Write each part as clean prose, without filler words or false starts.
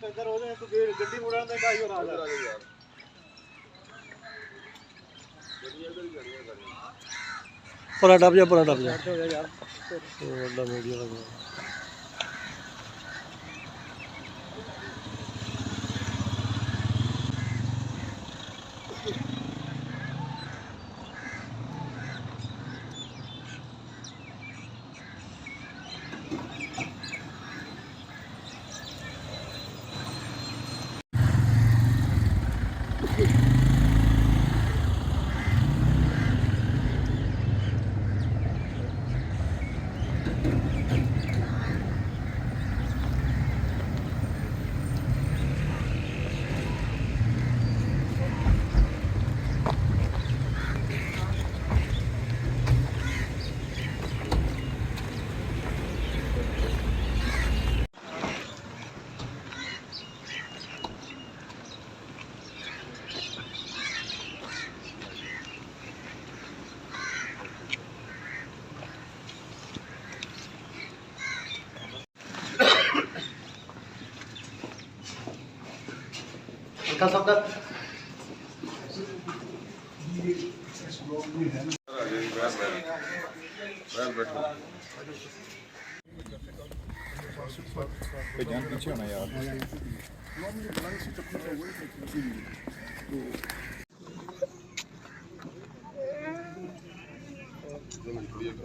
इधर हो जाए तो गड्डी उड़ाने का ही हो रहा है यार। पूरा डब जा, पूरा डब जा यार तो बड़ा वीडियो लगा। हल्का सा कर जान पीछे होना यार।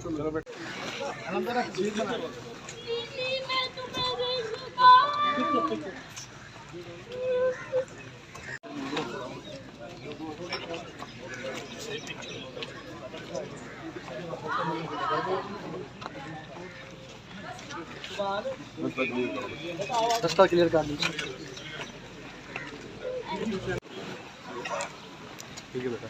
चलो बेटा रास्ता क्लियर कर दीजिए। ठीक है बेटा।